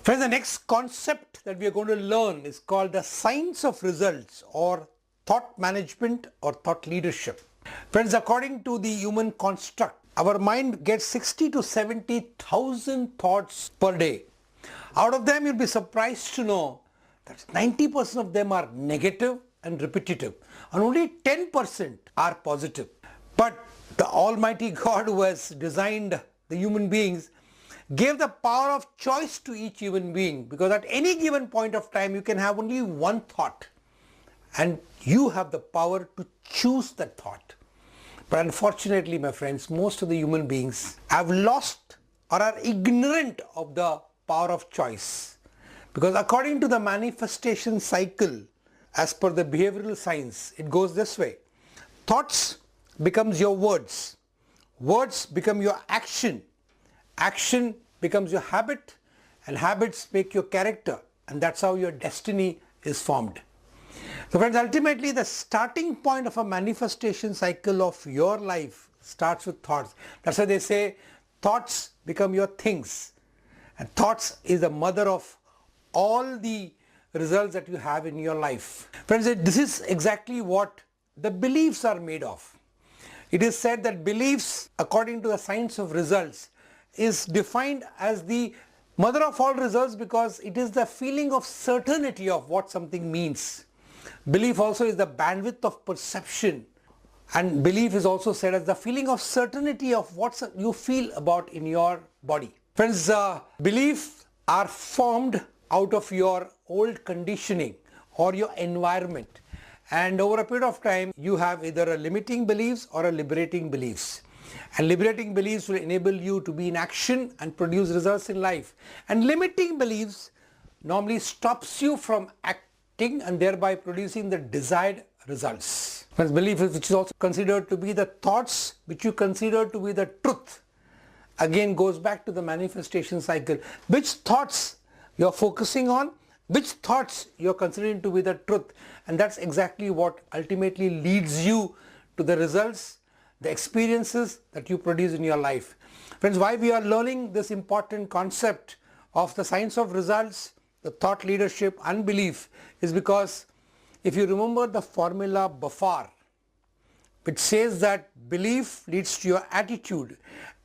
Friends, the next concept that we are going to learn is called the science of results, or thought management or thought leadership. Friends, according to the human construct, our mind gets 60 to 70,000 thoughts per day. Out of them, you'll be surprised to know that 90% of them are negative and repetitive, and only 10% are positive. But the Almighty God, who has designed the human beings, gave the power of choice to each human being, because at any given point of time you can have only one thought and you have the power to choose that thought. But unfortunately, my friends, most of the human beings have lost or are ignorant of the power of choice, because according to the manifestation cycle, as per the behavioral science, it goes this way: thoughts becomes your words, words become your action, action becomes your habit, and habits make your character, and that's how your destiny is formed. So friends, ultimately the starting point of a manifestation cycle of your life starts with thoughts. That's why they say thoughts become your things, and thoughts is the mother of all the results that you have in your life. Friends, this is exactly what the beliefs are made of. It is said that beliefs, according to the science of results, is defined as the mother of all results, because it is the feeling of certainty of what something means. Belief also is the bandwidth of perception, and belief is also said as the feeling of certainty of what you feel about in your body. Friends, beliefs are formed out of your old conditioning or your environment, and over a period of time you have either a limiting beliefs or a liberating beliefs. And liberating beliefs will enable you to be in action and produce results in life. And limiting beliefs normally stops you from acting and thereby producing the desired results. Belief, which is also considered to be the thoughts which you consider to be the truth, again goes back to the manifestation cycle. Which thoughts you're focusing on, which thoughts you're considering to be the truth, and that's exactly what ultimately leads you to the results, the experiences that you produce in your life. Friends, why we are learning this important concept of the science of results, the thought leadership and belief, is because if you remember the formula BAFAR, which says that belief leads to your attitude,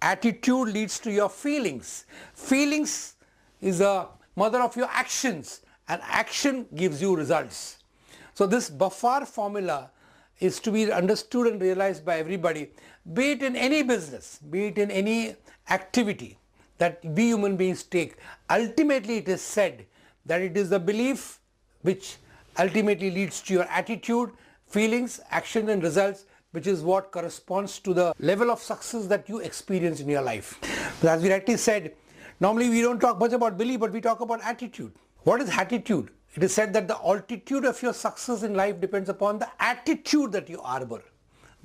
attitude leads to your feelings, feelings is the mother of your actions, and action gives you results. So this BAFAR formula is to be understood and realized by everybody, be it in any business, be it in any activity that we human beings take. Ultimately, it is said that it is the belief which ultimately leads to your attitude, feelings, action and results, which is what corresponds to the level of success that you experience in your life. But as we rightly said, normally we don't talk much about belief, but we talk about attitude. What is attitude? It is said that the altitude of your success in life depends upon the attitude that you harbor.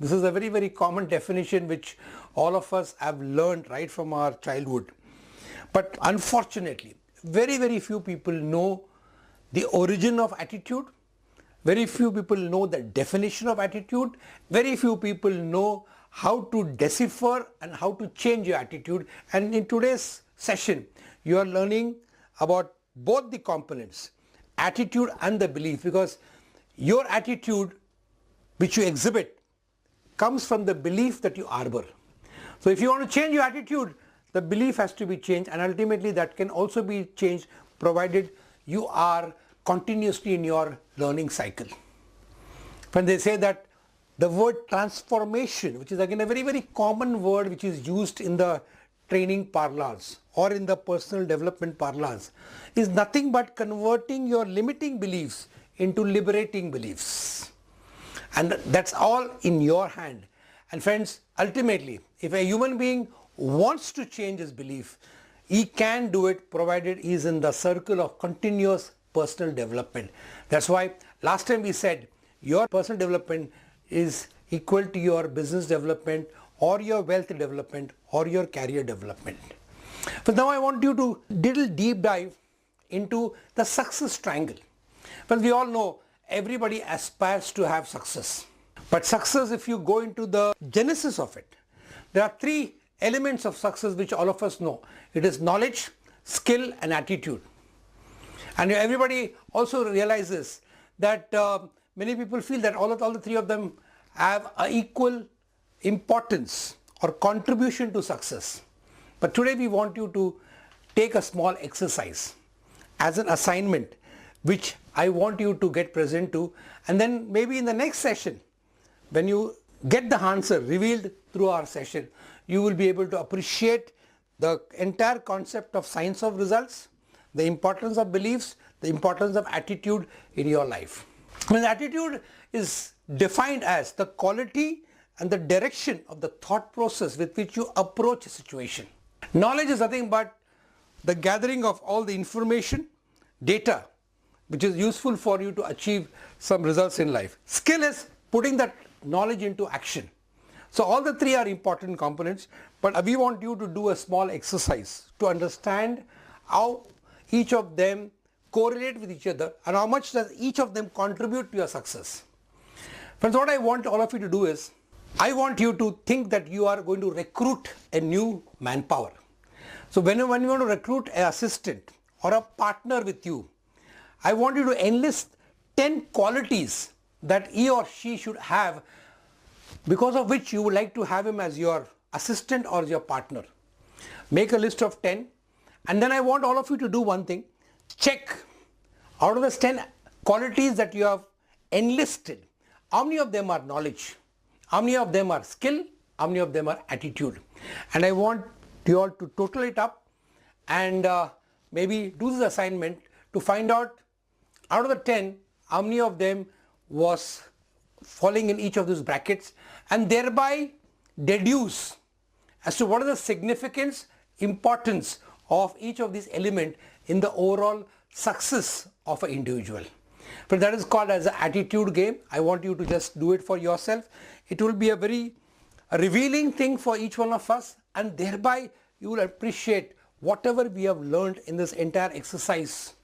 This is a very, very common definition which all of us have learned right from our childhood. But unfortunately, very, very few people know the origin of attitude. Very few people know the definition of attitude. Very few people know how to decipher and how to change your attitude. And in today's session, you are learning about both the components, attitude and the belief, because your attitude which you exhibit comes from the belief that you harbor. So if you want to change your attitude, the belief has to be changed, and ultimately that can also be changed provided you are continuously in your learning cycle. When they say that the word transformation, which is again a very, very common word which is used in the training parlance or in the personal development parlance, is nothing but converting your limiting beliefs into liberating beliefs. And that's all in your hand. And friends, ultimately, if a human being wants to change his belief, he can do it provided he is in the circle of continuous personal development. That's why last time we said your personal development is equal to your business development or your wealth development or your career development. But now I want you to little deep dive into the success triangle. Well, we all know everybody aspires to have success. But success, if you go into the genesis of it, there are three elements of success which all of us know. It is knowledge, skill and attitude. And everybody also realizes that many people feel that all the three of them have an equal importance or contribution to success. But today we want you to take a small exercise as an assignment which I want you to get present to, and then maybe in the next session when you get the answer revealed through our session, you will be able to appreciate the entire concept of science of results, the importance of beliefs, the importance of attitude in your life. When attitude is defined as the quality and the direction of the thought process with which you approach a situation. Knowledge is nothing but the gathering of all the information, data, which is useful for you to achieve some results in life. Skill is putting that knowledge into action. So all the three are important components, but we want you to do a small exercise to understand how each of them correlate with each other and how much does each of them contribute to your success. Friends, what I want all of you to do is, I want you to think that you are going to recruit a new manpower. So when you want to recruit an assistant or a partner with you, I want you to enlist 10 qualities that he or she should have, because of which you would like to have him as your assistant or your partner. Make a list of 10, and then I want all of you to do one thing. Check out of those 10 qualities that you have enlisted, how many of them are knowledge, how many of them are skill, how many of them are attitude. And I want you all to total it up and maybe do this assignment to find out of the 10, how many of them was falling in each of those brackets, and thereby deduce as to what is the significance, importance of each of these elements in the overall success of an individual. But that is called as an attitude game. I want you to just do it for yourself. It will be a very revealing thing for each one of us, and thereby you will appreciate whatever we have learned in this entire exercise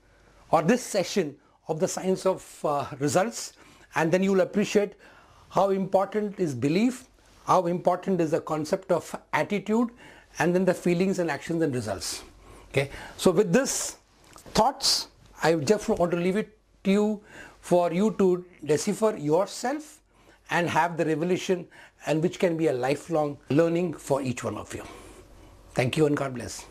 or this session of the science of results, and then you will appreciate how important is belief, how important is the concept of attitude, and then the feelings and actions and results. Okay, so with this thoughts, I just want to leave it to you for you to decipher yourself and have the revelation, and which can be a lifelong learning for each one of you. Thank you and God bless.